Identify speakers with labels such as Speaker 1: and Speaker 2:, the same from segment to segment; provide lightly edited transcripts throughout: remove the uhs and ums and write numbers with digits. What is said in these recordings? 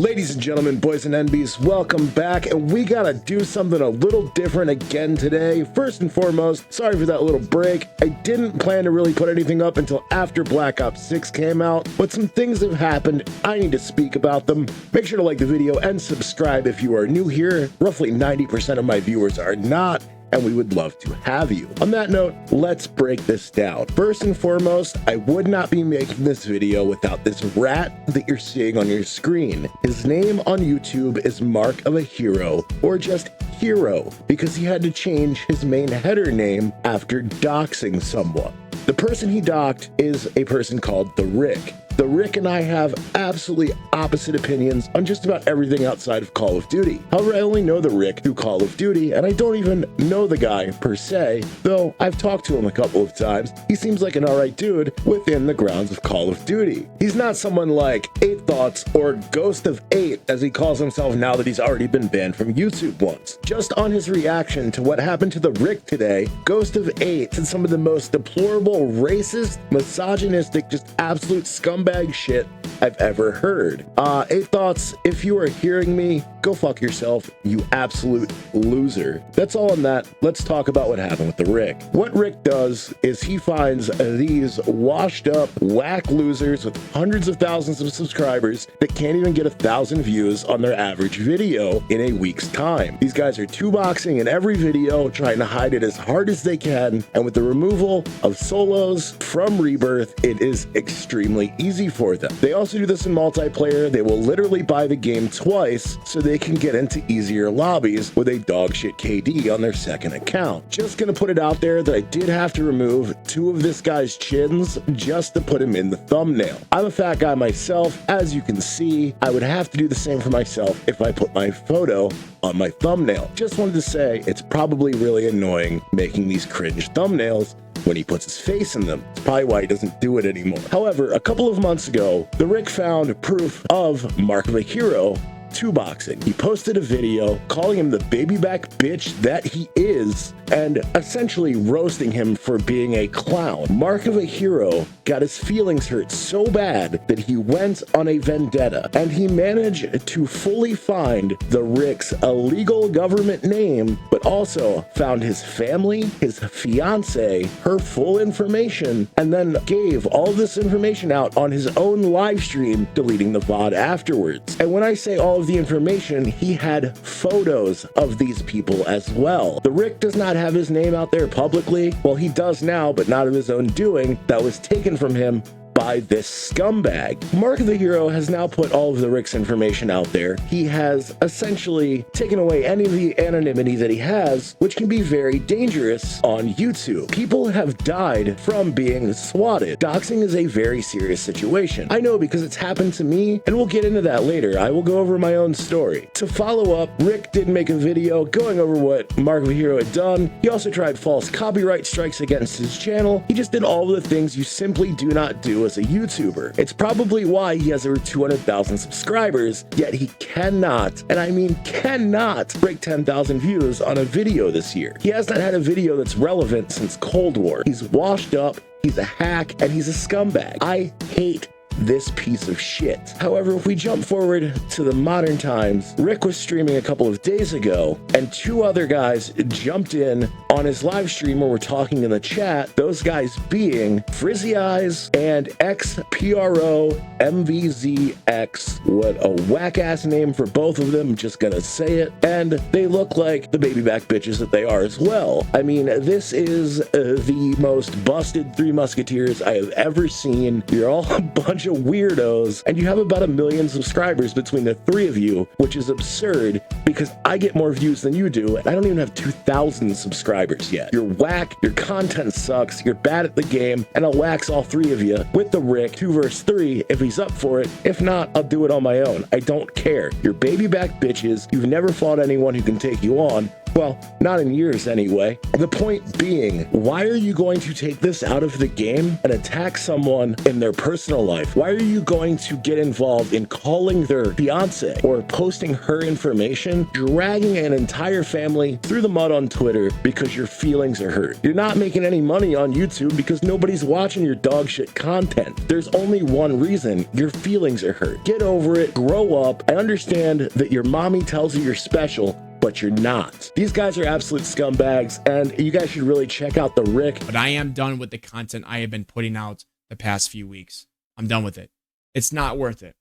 Speaker 1: Ladies and gentlemen, boys and NBs, welcome back, and we gotta do something a little different again today. First and foremost, sorry for that little break. I didn't plan to really put anything up until after Black Ops 6 came out, but some things have happened. I need to speak about them. Make sure to like the video and subscribe if you are new here. Roughly 90% of my viewers are not, and we would love to have you. On that note, let's break this down. First and foremost, I would not be making this video without this rat that you're seeing on your screen. His name on YouTube is Mark of a Hero, or just Hero, because he had to change his main header name after doxing someone. The person he doxed is a person called The Rick. The Rick and I have absolutely opposite opinions on just about everything outside of Call of Duty. However, I only know the Rick through Call of Duty, and I don't even know the guy per se, though I've talked to him a couple of times. He seems like an alright dude within the grounds of Call of Duty. He's not someone like 8 Thoughts or Ghost of 8, as he calls himself now that he's already been banned from YouTube once. Just on his reaction to what happened to the Rick today, Ghost of 8 said some of the most deplorable, racist, misogynistic, just absolute scumbag shit I've ever heard. 8 Thoughts, if you are hearing me, go fuck yourself, you absolute loser. That's all on that. Let's talk about what happened with the Rick. What Rick does is he finds these washed up, whack losers with hundreds of thousands of subscribers that can't even get 1,000 views on their average video in a week's time. These guys are two-boxing in every video, trying to hide it as hard as they can, and with the removal of solos from Rebirth, it is extremely easy for them. They also do this in multiplayer. They will literally buy the game twice so they can get into easier lobbies with a dogshit KD on their second account. Just gonna put it out there that I did have to remove 2 of this guy's chins just to put him in the thumbnail. I'm a fat guy myself, as you can see. I would have to do the same for myself if I put my photo on my thumbnail. Just wanted to say it's probably really annoying making these cringe thumbnails when he puts his face in them. It's probably why he doesn't do it anymore. However, a couple of months ago, the Rick found proof of Mark of a Hero two-boxing. He posted a video calling him the baby back bitch that he is and essentially roasting him for being a clown. Mark of a Hero got his feelings hurt so bad that he went on a vendetta, and he managed to fully find the Rick's illegal government name, but also found his family, his fiance, her full information, and then gave all this information out on his own live stream, deleting the VOD afterwards. And when I say all of the information, he had photos of these people as well. The Rick does not have his name out there publicly. Well, he does now, but not of his own doing. That was taken from him by this scumbag. Mark of the Hero has now put all of the Rick's information out there. He has essentially taken away any of the anonymity that he has, which can be very dangerous on YouTube. People have died from being swatted. Doxing is a very serious situation. I know because it's happened to me, and we'll get into that later. I will go over my own story. To follow up, Rick did make a video going over what Mark of the Hero had done. He also tried false copyright strikes against his channel. He just did all of the things you simply do not do as a YouTuber. It's probably why he has over 200,000 subscribers, yet he cannot, and I mean cannot, break 10,000 views on a video this year. He has not had a video that's relevant since Cold War. He's washed up, he's a hack, and he's a scumbag. I hate this piece of shit. However, if we jump forward to the modern times, Rick was streaming a couple of days ago, and 2 other guys jumped in on his live stream where we're talking in the chat, those guys being Frizzy Eyes and XPRO-MVZX. What a whack-ass name for both of them, just gonna say it. And they look like the baby back bitches that they are as well. I mean, this is the most busted 3 Musketeers I have ever seen. You're all a bunch of weirdos, and you have about 1 million subscribers between the 3 of you, which is absurd because I get more views than you do, and I don't even have 2,000 subscribers yet. You're whack, your content sucks, you're bad at the game, and I'll wax all 3 of you with the Rick 2 vs 3 if he's up for it. If not, I'll do it on my own. I don't care. You're baby back bitches. You've never fought anyone who can take you on. Well, not in years anyway. The point being, why are you going to take this out of the game and attack someone in their personal life? Why are you going to get involved in calling their fiance or posting her information, dragging an entire family through the mud on Twitter because your feelings are hurt? You're not making any money on YouTube because nobody's watching your dog shit content. There's only one reason: your feelings are hurt. Get over it, grow up, and understand that your mommy tells you you're special, but you're not. These guys are absolute scumbags, and you guys should really check out the Rick.
Speaker 2: But I am done with the content I have been putting out the past few weeks. I'm done with it. It's not worth it.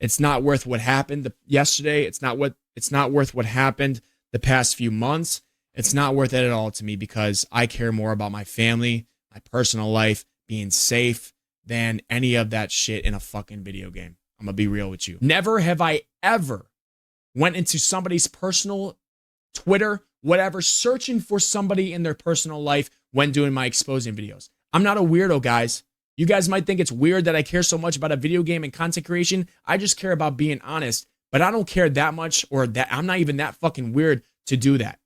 Speaker 2: It's not worth what happened yesterday. It's not worth what happened the past few months. It's not worth it at all to me because I care more about my family, my personal life, being safe than any of that shit in a fucking video game. I'm gonna be real with you. Never have I ever went into somebody's personal Twitter, whatever, searching for somebody in their personal life when doing my exposing videos. I'm not a weirdo, guys. You guys might think it's weird that I care so much about a video game and content creation. I just care about being honest, but I don't care that much, or that I'm not even that fucking weird to do that.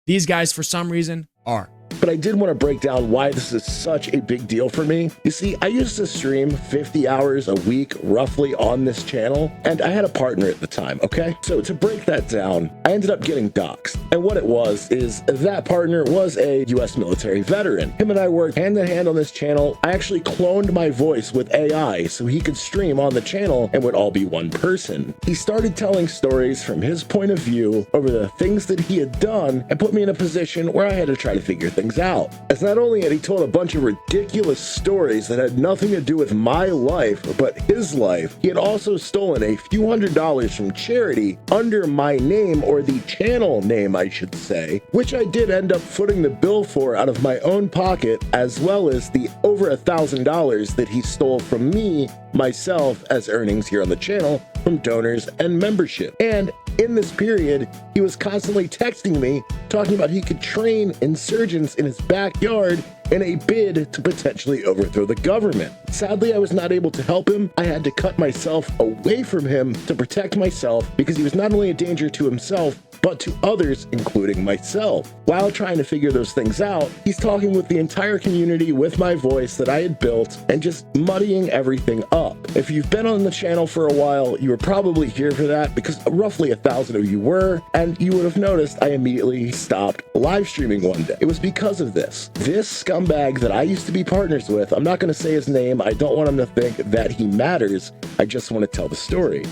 Speaker 2: These guys, for some reason, are.
Speaker 1: But I did want to break down why this is such a big deal for me. You see, I used to stream 50 hours a week roughly on this channel, and I had a partner at the time, okay? So to break that down, I ended up getting doxed. And what it was is that partner was a US military veteran. Him and I worked hand in hand on this channel. I actually cloned my voice with AI so he could stream on the channel and would all be one person. He started telling stories from his point of view over the things that he had done and put me in a position where I had to try to figure things out. As not only had he told a bunch of ridiculous stories that had nothing to do with my life, but his life, he had also stolen a few $100s from charity under my name, or the channel name, I should say, which I did end up footing the bill for out of my own pocket, as well as the over $1,000 that he stole from me, myself, as earnings here on the channel from donors and membership. And in this period, he was constantly texting me, talking about he could train insurgents in his backyard in a bid to potentially overthrow the government. Sadly, I was not able to help him. I had to cut myself away from him to protect myself because he was not only a danger to himself, but to others, including myself. While trying to figure those things out, he's talking with the entire community with my voice that I had built and just muddying everything up. If you've been on the channel for a while, you were probably here for that because roughly 1,000 of you were, and you would have noticed I immediately stopped live streaming one day. It was because of this. This scumbag that I used to be partners with, I'm not going to say his name, I don't want him to think that he matters, I just want to tell the story.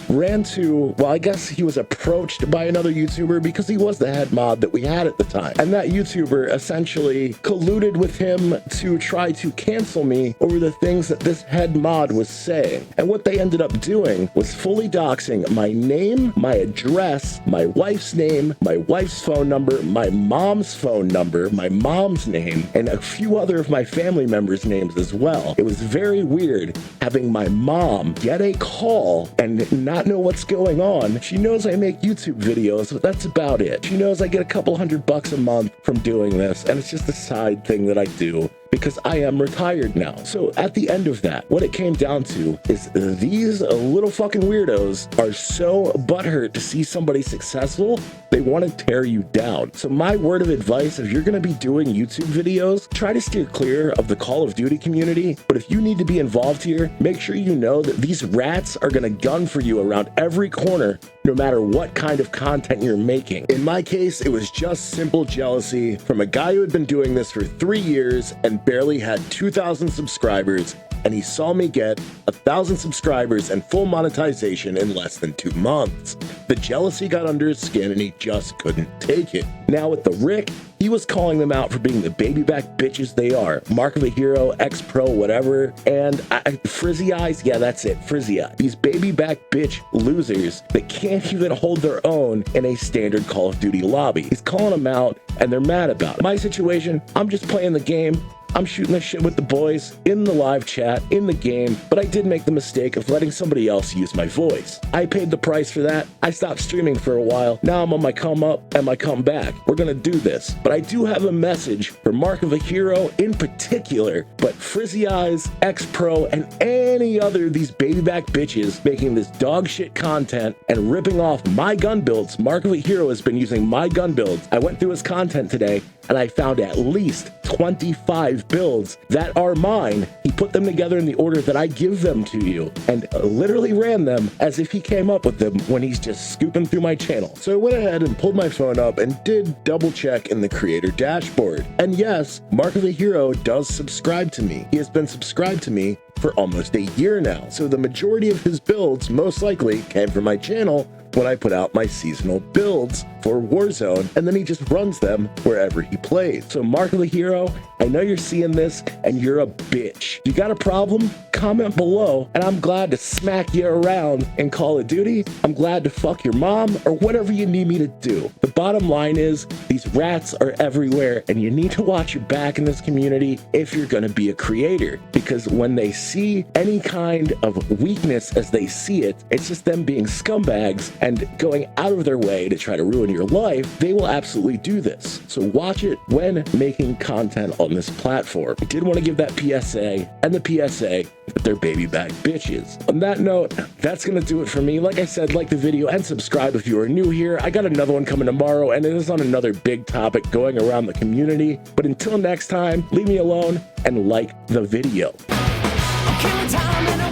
Speaker 1: I guess he was approached by another YouTuber because he was the head mod that we had at the time. And that YouTuber essentially colluded with him to try to cancel me over the things that this head mod was saying. And what they ended up doing was fully doxing my name, my address, my wife's name, my wife's phone number, my mom's phone number, my mom's name, and a few other of my family members' names as well. It was very weird having my mom get a call and not know what's going on. She knows I make YouTube videos, but that's about it. She knows I get a couple $100 a month from doing this, and it's just a side thing that I do because I am retired now. So at the end of that, what it came down to is these little fucking weirdos are so butthurt to see somebody successful, they want to tear you down. So my word of advice, if you're going to be doing YouTube videos, try to steer clear of the Call of Duty community. But if you need to be involved here, make sure you know that these rats are going to gun for you around every corner, no matter what kind of content you're making. In my case, it was just simple jealousy from a guy who had been doing this for 3 years and barely had 2,000 subscribers, and he saw me get 1,000 subscribers and full monetization in less than 2 months. The jealousy got under his skin and he just couldn't take it. Now with the Rick, he was calling them out for being the baby back bitches they are. Mark of a hero, ex-pro, whatever. And frizzy eyes, yeah, that's it, frizzy eyes. These baby back bitch losers that can't even hold their own in a standard Call of Duty lobby. He's calling them out and they're mad about it. My situation, I'm just playing the game. I'm shooting this shit with the boys in the live chat, in the game, but I did make the mistake of letting somebody else use my voice. I paid the price for that. I stopped streaming for a while. Now I'm on my come up and my come back. We're gonna do this. But I do have a message for Mark of a Hero in particular, but Frizzy Eyes, X-Pro, and any other of these baby back bitches making this dog shit content and ripping off my gun builds. Mark of a Hero has been using my gun builds. I went through his content today and I found at least 25 builds that are mine. He put them together in the order that I give them to you and literally ran them as if he came up with them when he's just scooping through my channel. So I went ahead and pulled my phone up and did double check in the creator dashboard. And yes, Mark of a Hero does subscribe to me. He has been subscribed to me for almost a year now. So the majority of his builds most likely came from my channel when I put out my seasonal builds for Warzone, and then he just runs them wherever he plays. So Mark of the Hero, I know you're seeing this and you're a bitch. You got a problem? Comment below and I'm glad to smack you around in Call of Duty. I'm glad to fuck your mom or whatever you need me to do. The bottom line is these rats are everywhere and you need to watch your back in this community if you're gonna be a creator, because when they see any kind of weakness as they see it, it's just them being scumbags and going out of their way to try to ruin your life. They will absolutely do this. So watch it when making content on this platform. I did want to give that PSA and the PSA that they're baby back bitches. On that note, that's gonna do it for me. Like I said, like the video and subscribe if you are new here. I got another one coming tomorrow and it is on another big topic going around the community. But until next time, leave me alone and like the video.
Speaker 3: I'm killing time and